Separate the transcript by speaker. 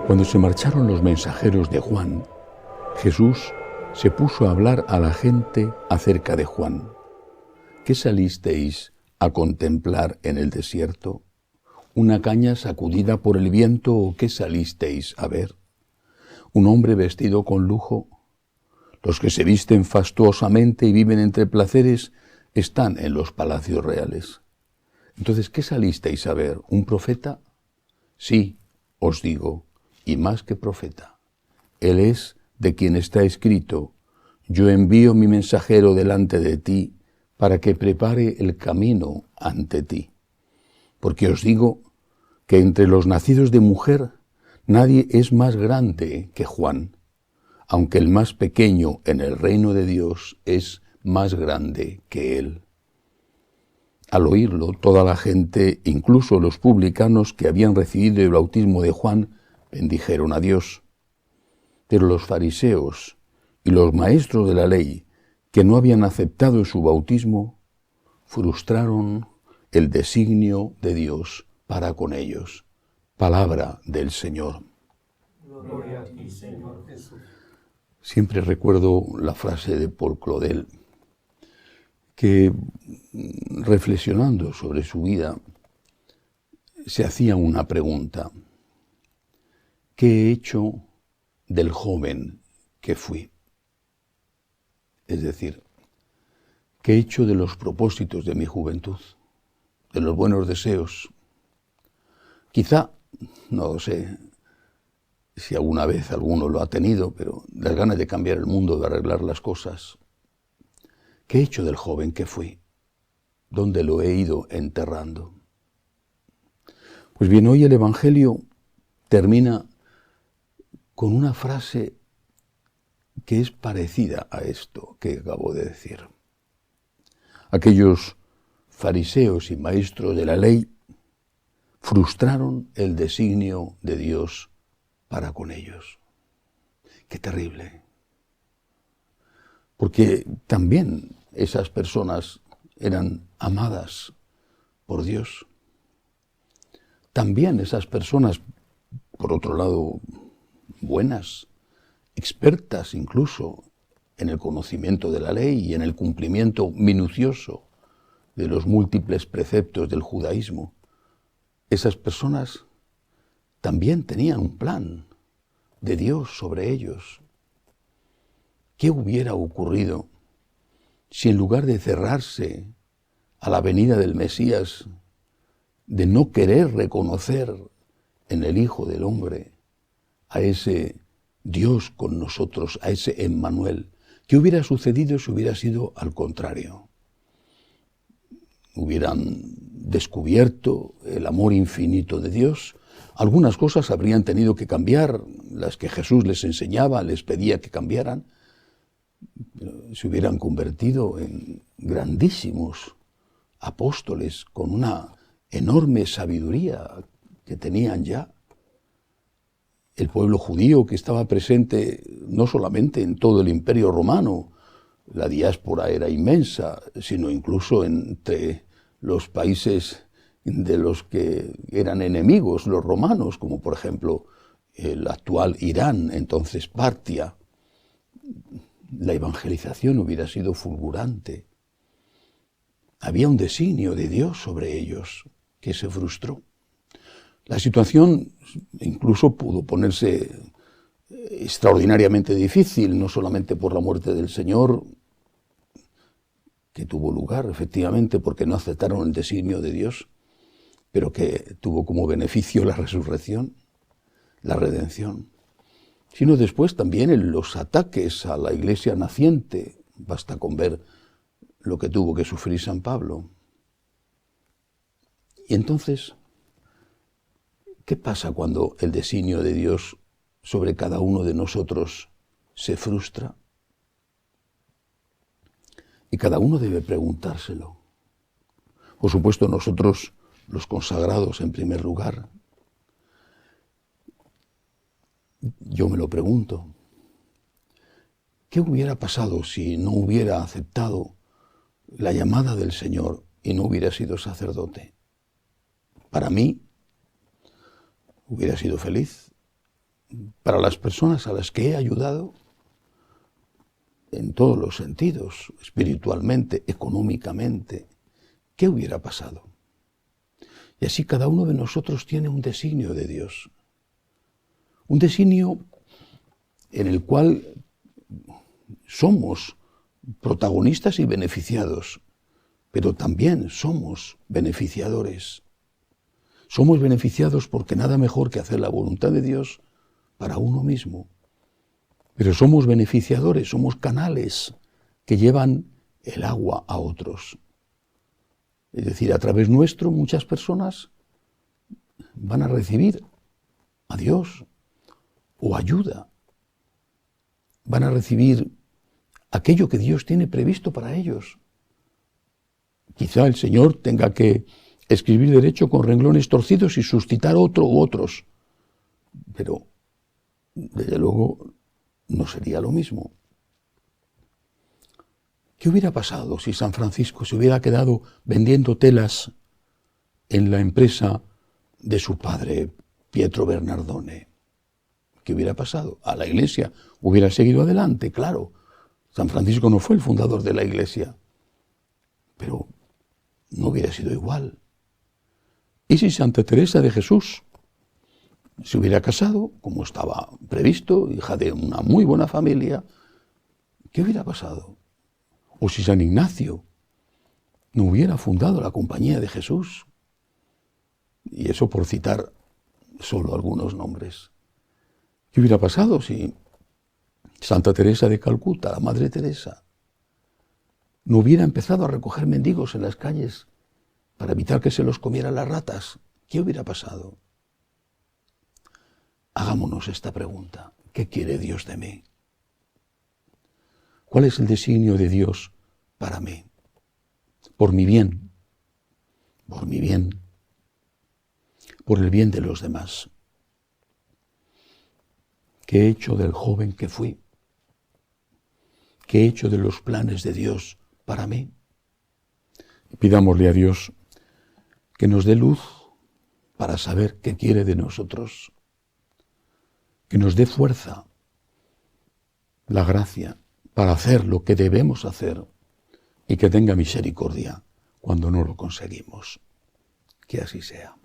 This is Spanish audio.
Speaker 1: Cuando se marcharon los mensajeros de Juan, Jesús se puso a hablar a la gente acerca de Juan. ¿Qué salisteis a contemplar en el desierto? ¿Una caña sacudida por el viento o qué salisteis a ver? ¿Un hombre vestido con lujo? Los que se visten fastuosamente y viven entre placeres están en los palacios reales. Entonces, ¿qué salisteis a ver? ¿Un profeta? Sí, os digo, y más que profeta. Él es de quien está escrito: yo envío mi mensajero delante de ti para que prepare el camino ante ti. Porque os digo que entre los nacidos de mujer nadie es más grande que Juan, aunque el más pequeño en el reino de Dios es más grande que él. Al oírlo, toda la gente, incluso los publicanos que habían recibido el bautismo de Juan, bendijeron a Dios. Pero los fariseos y los maestros de la ley, que no habían aceptado su bautismo, frustraron el designio de Dios para con ellos. Palabra del Señor.
Speaker 2: Gloria a ti, Señor Jesús.
Speaker 1: Siempre recuerdo la frase de Paul Claudel, que reflexionando sobre su vida, se hacía una pregunta: ¿qué he hecho del joven que fui? Es decir, ¿qué he hecho de los propósitos de mi juventud, de los buenos deseos? Quizá, no lo sé si alguna vez alguno lo ha tenido, pero las ganas de cambiar el mundo, de arreglar las cosas. ¿Qué he hecho del joven que fui? ¿Dónde lo he ido enterrando? Pues bien, hoy el Evangelio termina con una frase que es parecida a esto que acabo de decir. Aquellos fariseos y maestros de la ley frustraron el designio de Dios para con ellos. ¡Qué terrible! Porque también esas personas eran amadas por Dios. También esas personas, por otro lado, buenas, expertas incluso en el conocimiento de la ley y en el cumplimiento minucioso de los múltiples preceptos del judaísmo, esas personas también tenían un plan de Dios sobre ellos. ¿Qué hubiera ocurrido si en lugar de cerrarse a la venida del Mesías, de no querer reconocer en el Hijo del Hombre a ese Dios con nosotros, a ese Emmanuel? ¿Qué hubiera sucedido si hubiera sido al contrario? Hubieran descubierto el amor infinito de Dios. Algunas cosas habrían tenido que cambiar, las que Jesús les enseñaba, les pedía que cambiaran. Se hubieran convertido en grandísimos apóstoles con una enorme sabiduría que tenían ya. El pueblo judío que estaba presente no solamente en todo el Imperio Romano, la diáspora era inmensa, sino incluso entre los países de los que eran enemigos, los romanos, como por ejemplo el actual Irán, entonces Partia. La evangelización hubiera sido fulgurante. Había un designio de Dios sobre ellos que se frustró. La situación incluso pudo ponerse extraordinariamente difícil, no solamente por la muerte del Señor, que tuvo lugar efectivamente porque no aceptaron el designio de Dios, pero que tuvo como beneficio la resurrección, la redención, sino después también en los ataques a la iglesia naciente. Basta con ver lo que tuvo que sufrir San Pablo. Y entonces, ¿qué pasa cuando el designio de Dios sobre cada uno de nosotros se frustra? Y cada uno debe preguntárselo. Por supuesto, nosotros, los consagrados en primer lugar. Yo me lo pregunto. ¿Qué hubiera pasado si no hubiera aceptado la llamada del Señor y no hubiera sido sacerdote? Para mí, hubiera sido feliz. para las personas a las que he ayudado, en todos los sentidos, espiritualmente, económicamente, ¿qué hubiera pasado? Y así cada uno de nosotros tiene un designio de Dios. Un designio en el cual somos protagonistas y beneficiados, pero también somos beneficiadores. Somos beneficiados porque nada mejor que hacer la voluntad de Dios para uno mismo. Pero somos beneficiadores, somos canales que llevan el agua a otros. Es decir, a través nuestro muchas personas van a recibir a Dios o ayuda. Van a recibir aquello que Dios tiene previsto para ellos. Quizá el Señor tenga que escribir derecho con renglones torcidos y suscitar otro u otros. Pero, desde luego, no sería lo mismo. ¿Qué hubiera pasado si San Francisco se hubiera quedado vendiendo telas en la empresa de su padre, Pietro Bernardone? ¿Qué hubiera pasado? A la Iglesia hubiera seguido adelante, claro. San Francisco no fue el fundador de la Iglesia, pero no hubiera sido igual. ¿Y si Santa Teresa de Jesús se hubiera casado, como estaba previsto, hija de una muy buena familia? ¿Qué hubiera pasado? O si San Ignacio no hubiera fundado la Compañía de Jesús. Y eso por citar solo algunos nombres. ¿Qué hubiera pasado si Santa Teresa de Calcuta, la Madre Teresa, no hubiera empezado a recoger mendigos en las calles para evitar que se los comieran las ratas? ¿Qué hubiera pasado? Hagámonos esta pregunta. ¿Qué quiere Dios de mí? ¿Cuál es el designio de Dios para mí? Por mi bien. Por mi bien. Por el bien de los demás. ¿Qué he hecho del joven que fui? ¿Qué he hecho de los planes de Dios para mí? Pidámosle a Dios que nos dé luz para saber qué quiere de nosotros, que nos dé fuerza, la gracia para hacer lo que debemos hacer y que tenga misericordia cuando no lo conseguimos. Que así sea.